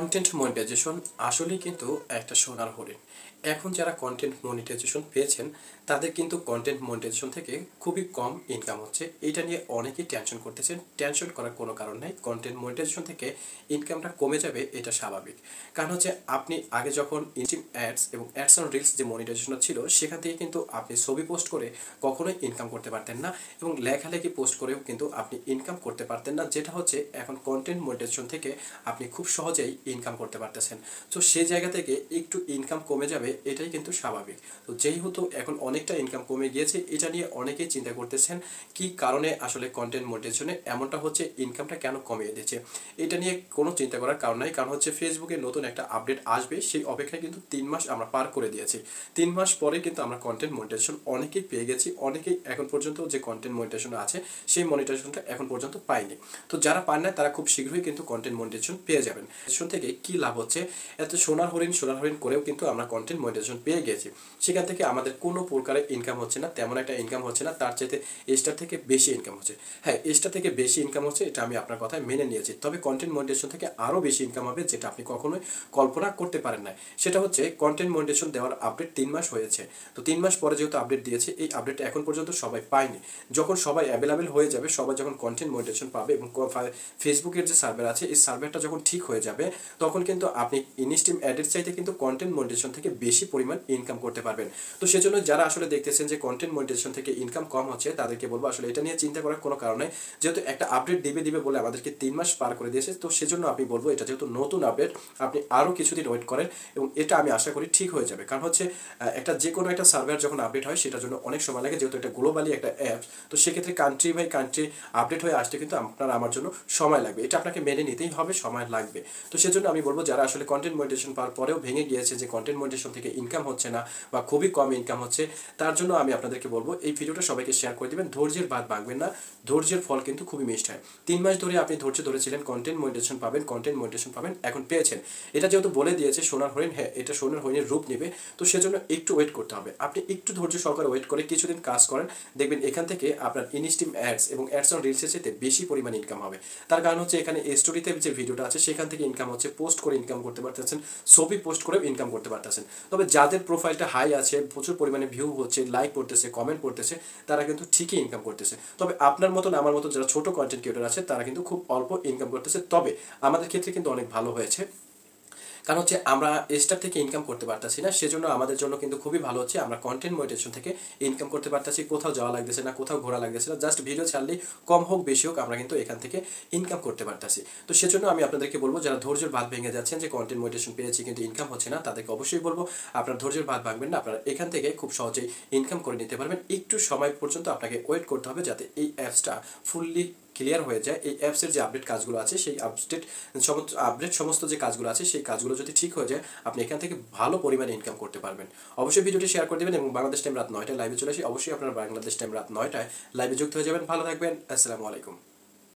Content monetization আসলেই কিন্তু একটা সোনার হরিণ। এখন যারা কন্টেন্ট মনিটাইজেশন পেয়েছেন তাদের কিন্তু কন্টেন্ট মনিটাইজেশন থেকে খুবই কম ইনকাম হচ্ছে। এটা নিয়ে অনেকেই টেনশন করতেছেন। টেনশন করার কোনো কারণ নেই। কন্টেন্ট মনিটাইজেশন থেকে ইনকামটা কমে যাবে এটা স্বাভাবিক। কারণ হচ্ছে আপনি আগে যখন ইনস্টিম অ্যাডস এবং অ্যাডস অন রিলস যে মনিটাইজেশন ছিল সেখান থেকে কিন্তু আপনি ছবি পোস্ট করে কখনোই ইনকাম করতে পারতেন না এবং লেখালেখি পোস্ট করেও কিন্তু আপনি ইনকাম করতে পারতেন না, যেটা হচ্ছে এখন কন্টেন্ট মনিটাইজেশন থেকে আপনি খুব সহজেই ইনকাম করতে পারতেছেন। তো সেই জায়গা থেকে একটু ইনকাম কমে যাবে এটাই কিন্তু স্বাভাবিক। তো যেহেতু এখন অনেকটা ইনকাম কমে গিয়েছে, এটা নিয়ে অনেকেই চিন্তা করতেছেন কি কারণে আসলে কন্টেন্ট মনিটাইজেশনে এমনটা হচ্ছে, ইনকামটা কেন কমিয়ে দিচ্ছে। এটা নিয়ে কোনো চিন্তা করার কারণ নাই, কারণ হচ্ছে ফেসবুকে নতুন একটা আপডেট আসবে, সেই অপেক্ষায় কিন্তু 3 মাস আমরা পার করে দিয়েছি। 3 মাস পরে কিন্তু আমরা কন্টেন্ট মনিটাইজেশন অনেকেই পেয়ে গেছি। অনেকেই এখন পর্যন্ত যে কন্টেন্ট মনিটাইজেশন আছে সেই মনিটাইজেশনটা এখন পর্যন্ত পায়নি। তো যারা পান না তারা খুব শীঘ্রই কিন্তু কন্টেন্ট মনিটাইজেশন পেয়ে যাবেন। মনিটাইজেশন থেকে কি লাভ হচ্ছে, এত সোনার হরিণ করেও কিন্তু আমরা কন্টেন্ট মনিটাইজেশন পেয়ে গেছি। সেখান থেকে আমাদের কোনো প্রকারের ইনকাম হচ্ছে না, তেমন একটা ইনকাম হচ্ছে না, তার চাইতে এক্সট্রা থেকে বেশি ইনকাম হচ্ছে। হ্যাঁ, এক্সট্রা থেকে বেশি ইনকাম হচ্ছে, এটা আমি আপনার কথায় মেনে নিয়েছি। তবে কন্টেন্ট মনিটাইজেশন থেকে আরও বেশি ইনকাম হবে, যেটা আপনি কখনোই কল্পনা করতে পারেন না। সেটা হচ্ছে কন্টেন্ট মনিটাইজেশন দেওয়ার আপডেট 3 মাস হয়েছে। তো 3 মাস পরে যেহেতু আপডেট দিয়েছে, এই আপডেট এখন পর্যন্ত সবাই পায়নি। যখন সবাই অ্যাভেলেবেল হয়ে যাবে, সবাই যখন কন্টেন্ট মনিটাইজেশন পাবে এবং ফেসবুকের যে সার্ভার আছে এই সার্ভারটা যখন ঠিক হয়ে যাবে, তখন কিন্তু আপনি ইনস্টিম অ্যাডের চাইতে কিন্তু কন্টেন্ট মনিটাইজেশন থেকে বেশি পরিমাণ ইনকাম করতে পারবেন। তো সেজন্য যারা আসলে দেখতেছেন যে কন্টেন্ট মনিটাইজেশন থেকে ইনকাম কম হচ্ছে, তাদেরকে বলবো আসলে এটা নিয়ে চিন্তা করার কোনো কারণ নেই। যেহেতু একটা আপডেট দিবে বলে আমাদেরকে 3 মাস পার করে দিয়েছে, তো সেজন্য আমি বলবো এটা যেহেতু নতুন আপডেট, আপনি আরও কিছুদিন ওয়েট করেন এবং এটা আমি আশা করি ঠিক হয়ে যাবে। কারণ হচ্ছে একটা যে কোনো একটা সার্ভার যখন আপডেট হয় সেটার জন্য অনেক সময় লাগে, যেহেতু এটা গ্লোবালি একটা অ্যাপস। তো সেক্ষেত্রে কান্ট্রি বাই কান্ট্রি আপডেট হয়ে আসতে কিন্তু আপনার আমার জন্য সময় লাগবে, এটা আপনাকে মেনে নিতেই হবে, সময় লাগবে। তো সেজন্য আমি বলবো যারা আসলে কন্টেন্ট মনিটাইজেশন পাওয়ার পরেও ভেঙে গিয়েছে যে কন্টেন্ট মনিটাইজেশন থেকে ইনকাম হচ্ছে না বা খুবই কম ইনকাম হচ্ছে, তার জন্য আমি আপনাদেরকে বলবো এই ভিডিওটা সবাইকে শেয়ার করে দিবেন। ধৈর্যের বাদ ভাঙবেন না, ধৈর্যের ফল কিন্তু খুবই মিষ্টি হয়। 3 মাস ধরে আপনি ধৈর্য ধরেছিলেন, কন্টেন্ট মনিটাইজেশন পাবেন, এখন পেয়েছেন। এটা যেহেতু বলে দিয়েছে সোনার হরিণ, হ্যাঁ এটা সোনার হরিণের রূপ নেবে। তো সেজন্য একটু ওয়েট করতে হবে। আপনি একটু ধৈর্য সহকারে ওয়েট করে কিছুদিন কাজ করেন, দেখবেন এখান থেকে আপনার ইনস্টিম অ্যাডস এবং অ্যাডস অন রিলসের চাইতে বেশি পরিমাণ ইনকাম হবে। তার কারণ হচ্ছে এখানে স্টোরিতে যে ভিডিওটা আছে সেখান থেকে ইনকাম হচ্ছে, পোস্ট করে ইনকাম করতে পারতেছেন, ছবি পোস্ট করেও ইনকাম করতে পারতেছেন। তবে যাদের প্রোফাইলটা হাই আছে, প্রচুর পরিমাণে ভিউ হচ্ছে, লাইক করতেছে, কমেন্ট করতেছে, তারা কিন্তু ঠিকই ইনকাম করতেছে। তবে আপনার মতন আমার মতো যারা ছোট কন্টেন্ট ক্রিয়েটর আছে তারা কিন্তু খুব অল্প ইনকাম করতেছে। তবে আমাদের ক্ষেত্রে কিন্তু অনেক ভালো হয়েছে, কারণ হচ্ছে আমরা স্টার থেকে ইনকাম করতে পারতেছি না, সেজন্য আমাদের জন্য কিন্তু খুবই ভালো হচ্ছে। আমরা কন্টেন্ট মনিটাইজেশন থেকে ইনকাম করতে পারতেছি, কোথাও যাওয়া লাগতেছে না, কোথাও ঘোরা লাগতেছে না, জাস্ট ভিডিও ছাড়লেই কম হোক বেশি হোক আমরা কিন্তু এখান থেকে ইনকাম করতে পারতেছি। তো সেজন্য আমি আপনাদেরকে বলবো যারা ধৈর্যের বাঁধ ভেঙে যাচ্ছেন যে কন্টেন্ট মনিটাইজেশন পেয়েছি কিন্তু ইনকাম হচ্ছে না, তাদেরকে অবশ্যই বলবো আপনার ধৈর্যের বাঁধ ভাঙবেন না, আপনারা এখান থেকে খুব সহজেই ইনকাম করে নিতে পারবেন। একটু সময় পর্যন্ত আপনাকে ওয়েট করতে হবে যাতে এই অ্যাপসটা ফুললি ক্লিয়ার হয়ে যায়। এই অ্যাপসের যে আপডেট কাজগুলো আছে সেই আপডেট সমস্ত যে কাজগুলো আছে সেই কাজগুলো যদি ঠিক হয়ে যায়, আপনি এখান থেকে ভালো পরিমাণে ইনকাম করতে পারবেন। অবশ্যই ভিডিওটি শেয়ার করে দেবেন এবং বাংলাদেশ টাইম রাত 9টায় লাইভে চলে আসি। অবশ্যই আপনারা বাংলাদেশ টাইম রাত 9টায় লাইভে যুক্ত হয়ে যাবেন। ভালো থাকবেন, আসসালামু আলাইকুম।